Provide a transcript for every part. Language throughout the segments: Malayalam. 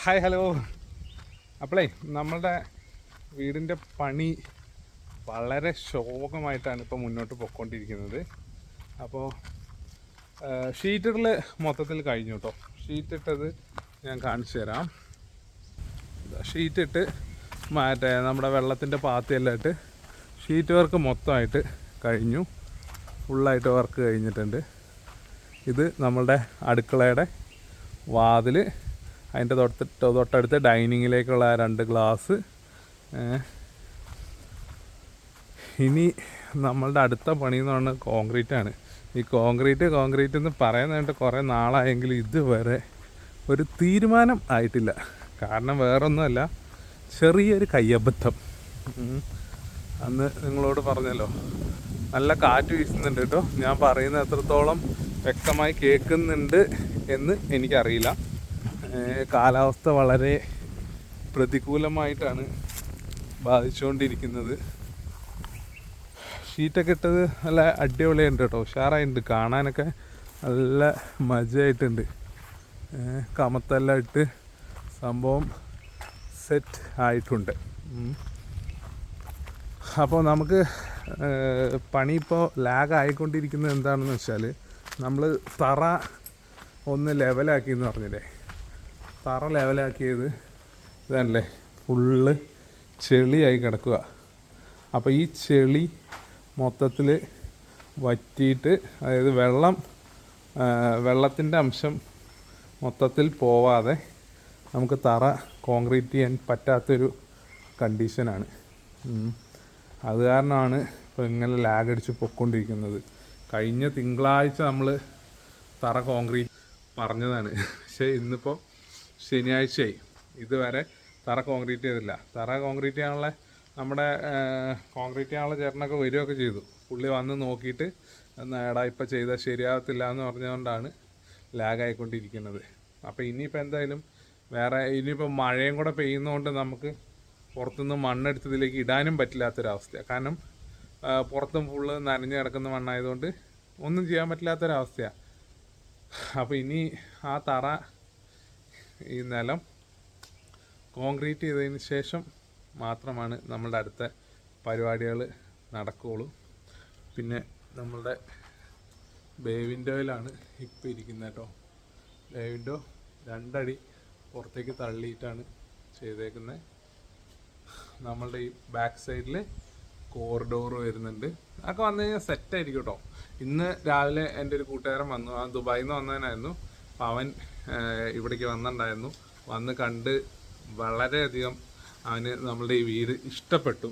Hi hello. അപ്പോളേ നമ്മളുടെ വീടിൻ്റെ പണി വളരെ ശോകമായിട്ടാണ് ഇപ്പോൾ മുന്നോട്ട് പോയിക്കൊണ്ടിരിക്കുന്നത്. അപ്പോൾ ഷീറ്റിടൽ മൊത്തത്തിൽ കഴിഞ്ഞു കേട്ടോ. ഷീറ്റിട്ടത് ഞാൻ കാണിച്ചു തരാം. ഷീറ്റിട്ട് മറ്റേ നമ്മുടെ വെള്ളത്തിൻ്റെ പാത്തിയെല്ലാം ഇട്ട് ഷീറ്റ് വർക്ക് മൊത്തമായിട്ട് കഴിഞ്ഞു. ഫുള്ളായിട്ട് വർക്ക് കഴിഞ്ഞിട്ടുണ്ട്. ഇത് നമ്മളുടെ അടുക്കളയുടെ വാതിൽ, അതിൻ്റെ തൊട്ടടുത്ത് ഡൈനിങ്ങിലേക്കുള്ള 2 ഗ്ലാസ്. ഇനി നമ്മളുടെ അടുത്ത പണി എന്ന് പറഞ്ഞാൽ കോൺക്രീറ്റാണ്. ഈ കോൺക്രീറ്റ് എന്ന് പറയുന്നതായിട്ട് കുറേ നാളായെങ്കിലും ഇതുവരെ ഒരു തീരുമാനം ആയിട്ടില്ല. കാരണം വേറൊന്നുമല്ല, ചെറിയൊരു കയ്യബദ്ധം. അന്ന് നിങ്ങളോട് പറഞ്ഞല്ലോ, നല്ല കാറ്റ് വീശുന്നുണ്ട് കേട്ടോ. ഞാൻ പറയുന്നത് എത്രത്തോളം വ്യക്തമായി കേൾക്കുന്നുണ്ട് എന്ന് എനിക്കറിയില്ല. കാലാവസ്ഥ വളരെ പ്രതികൂലമായിട്ടാണ് ബാധിച്ചുകൊണ്ടിരിക്കുന്നത്. ഷീറ്റൊക്കെ ഇട്ടത് നല്ല അടിപൊളിയുണ്ട് കേട്ടോ, ഉഷാറായിട്ടുണ്ട്. കാണാനൊക്കെ നല്ല മജയായിട്ടുണ്ട്. കമത്തെല്ലാം ഇട്ട് സംഭവം സെറ്റ് ആയിട്ടുണ്ട്. അപ്പോൾ നമുക്ക് പണി ഇപ്പോൾ ലാഗ് ആയിക്കൊണ്ടിരിക്കുന്നത് എന്താണെന്ന് വെച്ചാൽ, നമ്മൾ തറ ഒന്ന് ലെവലാക്കിയെന്ന് പറഞ്ഞില്ലേ. തറ ലെവലാക്കിയത് ഇതല്ലേ, ഫുള്ള് ചെളിയായി കിടക്കുക. അപ്പോൾ ഈ ചെളി മൊത്തത്തിൽ വറ്റിയിട്ട്, അതായത് വെള്ളത്തിൻ്റെ അംശം മൊത്തത്തിൽ പോവാതെ നമുക്ക് തറ കോൺക്രീറ്റ് ചെയ്യാൻ പറ്റാത്തൊരു കണ്ടീഷനാണ്. അത് കാരണമാണ് ഇപ്പോൾ ഇങ്ങനെ ലാഗ് അടിച്ച് പൊയ്ക്കൊണ്ടിരിക്കുന്നത്. കഴിഞ്ഞ തിങ്കളാഴ്ച നമ്മൾ തറ കോൺക്രീറ്റ് പറഞ്ഞതാണ്, പക്ഷേ ഇന്നിപ്പോൾ ശനിയാഴ്ചയായി, ഇതുവരെ തറ കോൺക്രീറ്റ് ചെയ്തില്ല. തറ കോൺക്രീറ്റ് ചെയ്യാനുള്ള നമ്മുടെ കോൺക്രീറ്റ് ചെയ്യാനുള്ള ചേട്ടനൊക്കെ വരികയൊക്കെ ചെയ്തു. പുള്ളി വന്ന് നോക്കിയിട്ട് എടാ ഇപ്പം ചെയ്താൽ ശരിയാകത്തില്ല എന്ന് പറഞ്ഞുകൊണ്ടാണ് ലാഗായിക്കൊണ്ടിരിക്കുന്നത്. അപ്പോൾ ഇനിയിപ്പോൾ എന്തായാലും ഇനിയിപ്പോൾ മഴയും കൂടെ പെയ്യുന്നതുകൊണ്ട് നമുക്ക് പുറത്തുനിന്ന് മണ്ണെടുത്തതിലേക്ക് ഇടാനും പറ്റില്ലാത്തൊരവസ്ഥയാണ്. കാരണം പുറത്തും ഫുള്ള് നനഞ്ഞ് കിടക്കുന്ന മണ്ണായതുകൊണ്ട് ഒന്നും ചെയ്യാൻ പറ്റില്ലാത്തൊരവസ്ഥയാണ്. അപ്പോൾ ഇനി ആ തറ, ഈ നിലം കോൺക്രീറ്റ് ചെയ്തതിന് ശേഷം മാത്രമാണ് നമ്മളുടെ അടുത്ത പരിപാടികൾ നടക്കുകയുള്ളൂ. പിന്നെ നമ്മളുടെ ബേ വിൻഡോയിലാണ് ഇപ്പോൾ ഇരിക്കുന്നത് കേട്ടോ. ബേ വിൻഡോ 2 അടി പുറത്തേക്ക് തള്ളിയിട്ടാണ് ചെയ്തേക്കുന്നത്. നമ്മളുടെ ഈ ബാക്ക് സൈഡിൽ കോറിഡോർ വരുന്നുണ്ട്. അതൊക്കെ വന്നു കഴിഞ്ഞാൽ സെറ്റായിരിക്കും കേട്ടോ. ഇന്ന് രാവിലെ എൻ്റെ ഒരു കൂട്ടുകാരൻ വന്നു, ആ ദുബായിൽ നിന്ന് വന്നതിനായിരുന്നു. അപ്പോൾ അവൻ ഇവിടേക്ക് വന്നിട്ടുണ്ടായിരുന്നു. വന്ന് കണ്ട് വളരെയധികം അവന് നമ്മളുടെ ഈ വീട് ഇഷ്ടപ്പെട്ടു.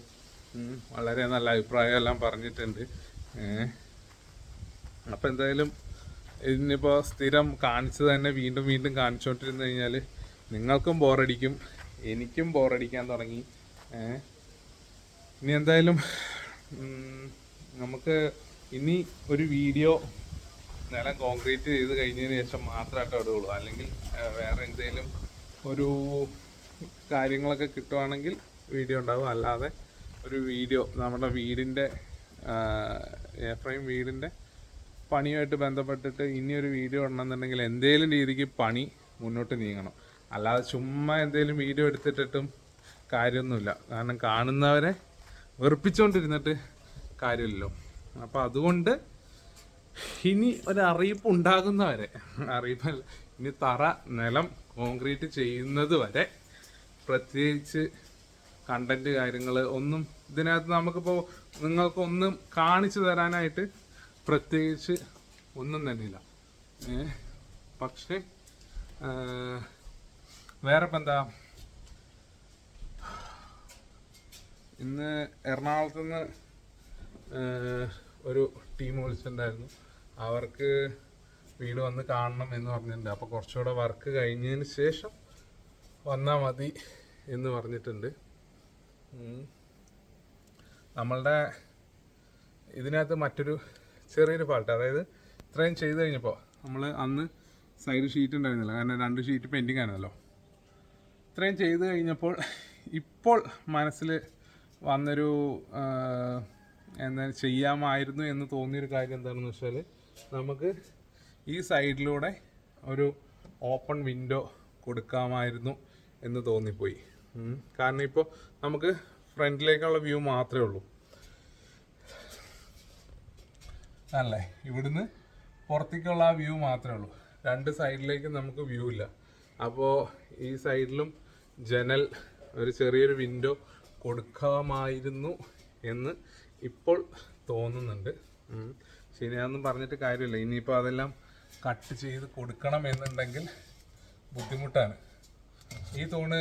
വളരെ നല്ല അഭിപ്രായം എല്ലാം പറഞ്ഞിട്ടുണ്ട്. അപ്പോൾ എന്തായാലും ഇതിനിപ്പോൾ സ്ഥിരം കാണിച്ചത് തന്നെ വീണ്ടും വീണ്ടും കാണിച്ചുകൊണ്ടിരുന്നു കഴിഞ്ഞാൽ നിങ്ങൾക്കും ബോറടിക്കും, എനിക്കും ബോറടിക്കാൻ തുടങ്ങി. ഇനി എന്തായാലും നമുക്ക് ഇനി ഒരു വീഡിയോ നിലം കോൺക്രീറ്റ് ചെയ്ത് കഴിഞ്ഞതിന് ശേഷം മാത്രമായിട്ട് ഇടുകയുള്ളൂ. അല്ലെങ്കിൽ വേറെ എന്തെങ്കിലും ഒരു കാര്യങ്ങളൊക്കെ കിട്ടുവാണെങ്കിൽ വീഡിയോ ഉണ്ടാവും. അല്ലാതെ ഒരു വീഡിയോ നമ്മുടെ വീടിൻ്റെ ഫ്രെയിം വീടിൻ്റെ പണിയുമായിട്ട് ബന്ധപ്പെട്ടിട്ട് ഇനിയൊരു വീഡിയോ ഇടണമെന്നുണ്ടെങ്കിൽ എന്തെങ്കിലും രീതിക്ക് പണി മുന്നോട്ട് നീങ്ങണം. അല്ലാതെ ചുമ്മാ എന്തെങ്കിലും വീഡിയോ എടുത്തിട്ടിട്ടും കാര്യമൊന്നുമില്ല. കാരണം കാണുന്നവരെ വെറുപ്പിച്ചുകൊണ്ടിരുന്നിട്ട് കാര്യമില്ലല്ലോ. അപ്പോൾ അതുകൊണ്ട് ഇനി ഒരറിയിപ്പ് ഉണ്ടാകുന്നവരെ, അറിയിപ്പല്ല, ഇനി തറ നിലം കോൺക്രീറ്റ് ചെയ്യുന്നത് വരെ പ്രത്യേകിച്ച് കണ്ടൻറ്റ് കാര്യങ്ങൾ ഒന്നും ഇതിനകത്ത് നമുക്കിപ്പോൾ നിങ്ങൾക്കൊന്നും കാണിച്ചു തരാനായിട്ട് പ്രത്യേകിച്ച് ഒന്നും തന്നെയില്ല. പക്ഷേ വേറെ ഇപ്പം എന്താ, ഇന്ന് എറണാകുളത്ത് നിന്ന് ഒരു ടീം വിളിച്ചിട്ടുണ്ടായിരുന്നു. അവർക്ക് വീട് വന്ന് കാണണം എന്ന് പറഞ്ഞിട്ടുണ്ട്. അപ്പോൾ കുറച്ചുകൂടെ വർക്ക് കഴിഞ്ഞതിന് ശേഷം വന്നാൽ മതി എന്ന് പറഞ്ഞിട്ടുണ്ട്. നമ്മളുടെ ഇതിനകത്ത് മറ്റൊരു ചെറിയൊരു ഫാൾട്ട്, അതായത് ഇത്രയും ചെയ്ത് കഴിഞ്ഞപ്പോൾ നമ്മൾ അന്ന് സൈഡ് ഷീറ്റ് ഉണ്ടായിരുന്നില്ല, കാരണം 2 ഷീറ്റ് പെൻഡിങ് ആണല്ലോ. ഇത്രയും ചെയ്ത് കഴിഞ്ഞപ്പോൾ ഇപ്പോൾ മനസ്സിൽ വന്നൊരു എന്താ ചെയ്യാമായിരുന്നു എന്ന് തോന്നിയൊരു കാര്യം എന്താണെന്ന് വെച്ചാൽ, നമുക്ക് ഈ സൈഡിലൂടെ ഒരു ഓപ്പൺ വിൻഡോ കൊടുക്കാമായിരുന്നു എന്ന് തോന്നിപ്പോയി. കാരണം ഇപ്പോൾ നമുക്ക് ഫ്രണ്ടിലേക്കുള്ള വ്യൂ മാത്രമേ ഉള്ളൂ അല്ലേ, ഇവിടുന്ന് പുറത്തേക്കുള്ള ആ വ്യൂ മാത്രമേ ഉള്ളൂ. രണ്ട് സൈഡിലേക്ക് നമുക്ക് വ്യൂ ഇല്ല. അപ്പോൾ ഈ സൈഡിലും ജനൽ ഒരു ചെറിയൊരു വിൻഡോ കൊടുക്കാമായിരുന്നു എന്ന് ഇപ്പോൾ തോന്നുന്നുണ്ട്. ശരിയാണെന്നും പറഞ്ഞിട്ട് കാര്യമില്ല. ഇനിയിപ്പോൾ അതെല്ലാം കട്ട് ചെയ്ത് കൊടുക്കണം എന്നുണ്ടെങ്കിൽ ബുദ്ധിമുട്ടാണ്. ഈ തൂണ്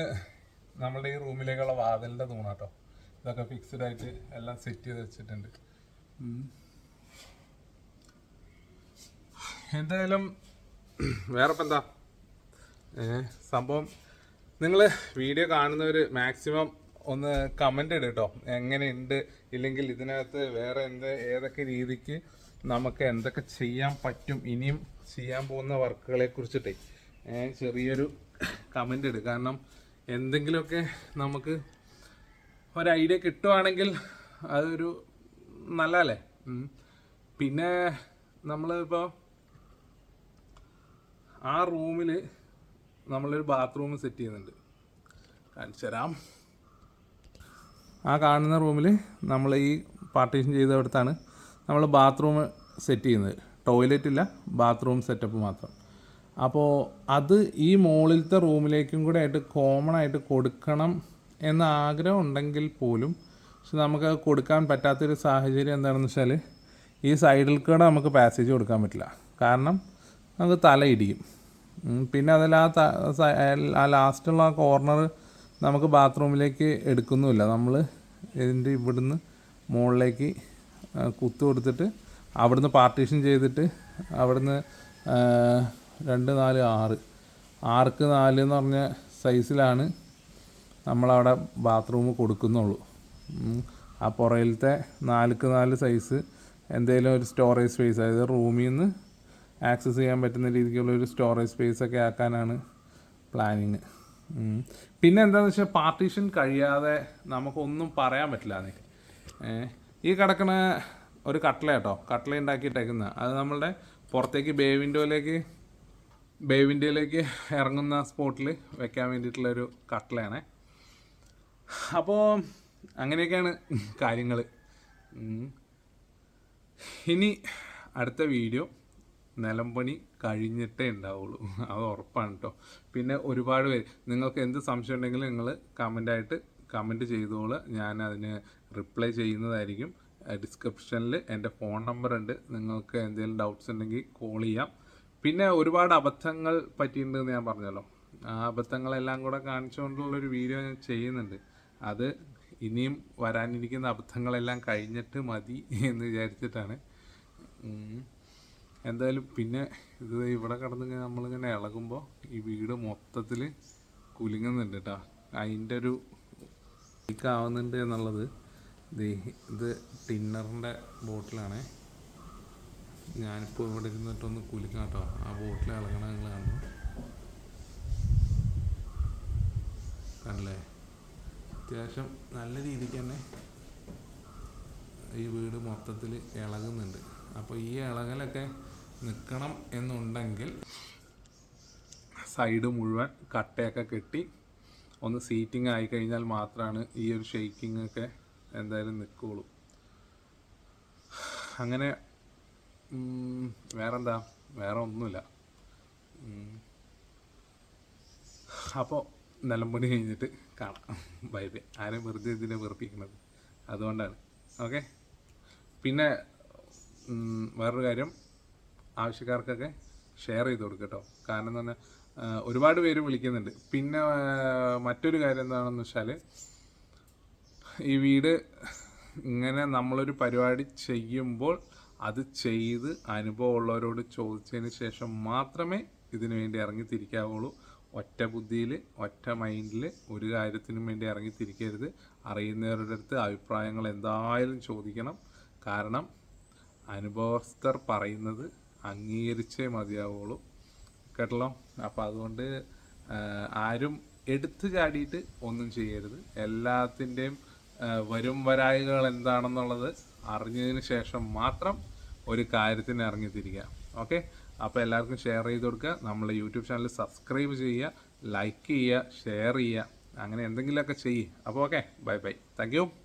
നമ്മുടെ ഈ റൂമിലേക്കുള്ള വാതിലിൻ്റെ തൂണാട്ടോ. ഇതൊക്കെ ഫിക്സ്ഡ് ആയിട്ട് എല്ലാം സെറ്റ് ചെയ്ത് വെച്ചിട്ടുണ്ട്. എന്തായാലും വേറെ ഇപ്പം എന്താ സംഭവം, നിങ്ങൾ വീഡിയോ കാണുന്നവർ മാക്സിമം ഒന്ന് കമൻ്റ് ഇടും കേട്ടോ, എങ്ങനെയുണ്ട്, ഇല്ലെങ്കിൽ ഇതിനകത്ത് വേറെ ഏതൊക്കെ രീതിക്ക് നമുക്ക് എന്തൊക്കെ ചെയ്യാൻ പറ്റും, ഇനിയും ചെയ്യാൻ പോകുന്ന വർക്കുകളെ കുറിച്ചിട്ടേ ചെറിയൊരു കമൻ്റ് ഇടും. കാരണം എന്തെങ്കിലുമൊക്കെ നമുക്ക് ഒരു ഐഡിയ കിട്ടുവാണെങ്കിൽ അതൊരു നല്ലതല്ലേ. പിന്നെ നമ്മളിപ്പോൾ ആ റൂമിൽ നമ്മളൊരു ബാത്റൂം സെറ്റ് ചെയ്യുന്നുണ്ട്, കാണിച്ചു തരാം. ആ കാണുന്ന റൂമിൽ നമ്മൾ ഈ പാർട്ടീഷൻ ചെയ്തടുത്താണ് നമ്മൾ ബാത്റൂം സെറ്റ് ചെയ്യുന്നത്. ടോയ്ലറ്റ് ഇല്ല, ബാത്റൂം സെറ്റപ്പ് മാത്രം. അപ്പോൾ അത് ഈ മുകളിലത്തെ റൂമിലേക്കും കൂടെ ആയിട്ട് കോമൺ ആയിട്ട് കൊടുക്കണം എന്ന ആഗ്രഹം ഉണ്ടെങ്കിൽ പോലും പക്ഷെ നമുക്ക് കൊടുക്കാൻ പറ്റാത്തൊരു സാഹചര്യം എന്താണെന്ന് വെച്ചാൽ ഈ സൈഡിൽ കൂടെ നമുക്ക് പാസേജ് കൊടുക്കാൻ പറ്റില്ല. കാരണം നമുക്ക് തല ഇടിക്കും. പിന്നെ അതിൽ ആ ലാസ്റ്റുള്ള ആ കോർണർ നമുക്ക് ബാത്റൂമിലേക്ക് എടുക്കുന്നുമില്ല. നമ്മൾ ഇതിൻ്റെ ഇവിടുന്ന് മുകളിലേക്ക് കുത്തു കൊടുത്തിട്ട് അവിടുന്ന് പാർട്ടീഷൻ ചെയ്തിട്ട് അവിടുന്ന് 2, 4, 6 6ക്ക് 4 എന്ന് പറഞ്ഞ സൈസിലാണ് നമ്മളവിടെ ബാത്റൂം കൊടുക്കുന്നുള്ളൂ. ആ പുറയിലത്തെ 4ക്ക് 4 സൈസ് എന്തെങ്കിലും ഒരു സ്റ്റോറേജ് സ്പേസ്, അതായത് റൂമിൽ നിന്ന് ആക്സസ് ചെയ്യാൻ പറ്റുന്ന രീതിക്കുള്ള ഒരു സ്റ്റോറേജ് സ്പേസൊക്കെ ആക്കാനാണ് പ്ലാനിങ്. പിന്നെ എന്താണെന്ന് വെച്ചാൽ പാർട്ടീഷൻ കഴിയാതെ നമുക്കൊന്നും പറയാൻ പറ്റില്ല. ഈ കിടക്കണ ഒരു കട്ട്ല കേട്ടോ, കട്ട്ല ഉണ്ടാക്കിയിട്ടേക്കുന്ന അത് നമ്മളുടെ പുറത്തേക്ക് ബേ വിൻഡോയിലേക്ക് ഇറങ്ങുന്ന സ്പോട്ടിൽ വെക്കാൻ വേണ്ടിയിട്ടുള്ളൊരു കട്ട്ലയാണ്. അപ്പോൾ അങ്ങനെയൊക്കെയാണ് കാര്യങ്ങൾ. ഇനി അടുത്ത വീഡിയോ നിലംപണി കഴിഞ്ഞിട്ടേ ഉണ്ടാവുള്ളൂ, അത് ഉറപ്പാണ് കേട്ടോ. പിന്നെ ഒരുപാട് പേര് നിങ്ങൾക്ക് എന്ത് സംശയം ഉണ്ടെങ്കിലും നിങ്ങൾ കമൻറ്റ് ചെയ്തോളൂ, ഞാൻ അതിന് റിപ്ലൈ ചെയ്യുന്നതായിരിക്കും. ഡിസ്ക്രിപ്ഷനിൽ എൻ്റെ ഫോൺ നമ്പർ ഉണ്ട്, നിങ്ങൾക്ക് എന്തെങ്കിലും ഡൗട്ട്സ് ഉണ്ടെങ്കിൽ കോൾ ചെയ്യാം. പിന്നെ ഒരുപാട് അബദ്ധങ്ങൾ പറ്റിയിട്ടുണ്ടെന്ന് ഞാൻ പറഞ്ഞല്ലോ, ആ അബദ്ധങ്ങളെല്ലാം കൂടെ കാണിച്ചുകൊണ്ടുള്ളൊരു വീഡിയോ ഞാൻ ചെയ്യുന്നുണ്ട്. അത് ഇനിയും വരാനിരിക്കുന്ന അബദ്ധങ്ങളെല്ലാം കഴിഞ്ഞിട്ട് മതി എന്ന് വിചാരിച്ചിട്ടാണ്. എന്തായാലും പിന്നെ ഇത് ഇവിടെ കിടന്നിങ്ങനെ നമ്മളിങ്ങനെ ഇളകുമ്പോൾ ഈ വീട് മൊത്തത്തിൽ കുലുങ്ങുന്നുണ്ട് കേട്ടോ. അതിൻ്റെ ഒരു ആവുന്നുണ്ട് എന്നുള്ളത് ഇത് ടിന്നറിൻ്റെ ബോട്ടിലാണ്. ഞാനിപ്പോൾ ഇവിടെ ഇരുന്നിട്ടൊന്ന് കുലുക്കാം കേട്ടോ. ആ ബോട്ടിൽ ഇളകണ നിങ്ങൾ കാണുന്നു, കണ്ടല്ലേ? അത്യാവശ്യം നല്ല രീതിക്ക് തന്നെ ഈ വീട് മൊത്തത്തിൽ ഇളകുന്നുണ്ട്. അപ്പോൾ ഈ ഇളകലൊക്കെ നിൽക്കണം എന്നുണ്ടെങ്കിൽ സൈഡ് മുഴുവൻ കട്ടയൊക്കെ കെട്ടി ഒന്ന് സീറ്റിംഗ് ആയി കഴിഞ്ഞാൽ മാത്രമാണ് ഈ ഒരു ഷെയ്ക്കിംഗ് ഒക്കെ എന്തായാലും നിൽക്കുകയുള്ളൂ. അങ്ങനെ വേറെ ഒന്നുമില്ല. അപ്പോൾ നിലമ്പണി കഴിഞ്ഞിട്ട് കാണാം. Bye bye. ആരും വെറുതെ ഇതിനെ വെറുപ്പിക്കുന്നത് അതുകൊണ്ടാണ്. ഓക്കെ. പിന്നെ വേറൊരു കാര്യം, ആവശ്യക്കാർക്കൊക്കെ ഷെയർ ചെയ്ത് കൊടുക്കുക കേട്ടോ. കാരണം എന്ന് പറഞ്ഞാൽ ഒരുപാട് പേര് വിളിക്കുന്നുണ്ട്. പിന്നെ മറ്റൊരു കാര്യം എന്താണെന്ന് വെച്ചാൽ, ഈ വീട് ഇങ്ങനെ നമ്മളൊരു പരിപാടി ചെയ്യുമ്പോൾ അത് ചെയ്ത് അനുഭവമുള്ളവരോട് ചോദിച്ചതിന് ശേഷം മാത്രമേ ഇതിനു വേണ്ടി ഇറങ്ങിത്തിരിക്കാവുള്ളൂ. ഒറ്റ ബുദ്ധിയിൽ ഒറ്റ മൈൻഡിൽ ഒരു കാര്യത്തിനും വേണ്ടി ഇറങ്ങിത്തിരിക്കരുത്. അറിയുന്നവരുടെ അടുത്ത് അഭിപ്രായങ്ങൾ എന്തായാലും ചോദിക്കണം. കാരണം അനുഭവസ്ഥർ പറയുന്നത് അംഗീകരിച്ചേ മതിയാവുള്ളൂ, കേട്ടല്ലോ. അപ്പോൾ അതുകൊണ്ട് ആരും എടുത്തു ചാടിയിട്ട് ഒന്നും ചെയ്യരുത്. എല്ലാത്തിൻ്റെയും വരും വരായികൾ എന്താണെന്നുള്ളത് അറിഞ്ഞതിന് ശേഷം മാത്രം ഒരു കാര്യത്തിന് ഇറങ്ങിത്തിരിക്കുക. ഓക്കെ. അപ്പോൾ എല്ലാവർക്കും ഷെയർ ചെയ്ത് കൊടുക്കുക. നമ്മളെ യൂട്യൂബ് ചാനൽ സബ്സ്ക്രൈബ് ചെയ്യുക. ലൈക്ക് ചെയ്യുക, ഷെയർ ചെയ്യുക, അങ്ങനെ എന്തെങ്കിലുമൊക്കെ ചെയ്യ്. അപ്പോൾ okay, bye bye, thank you.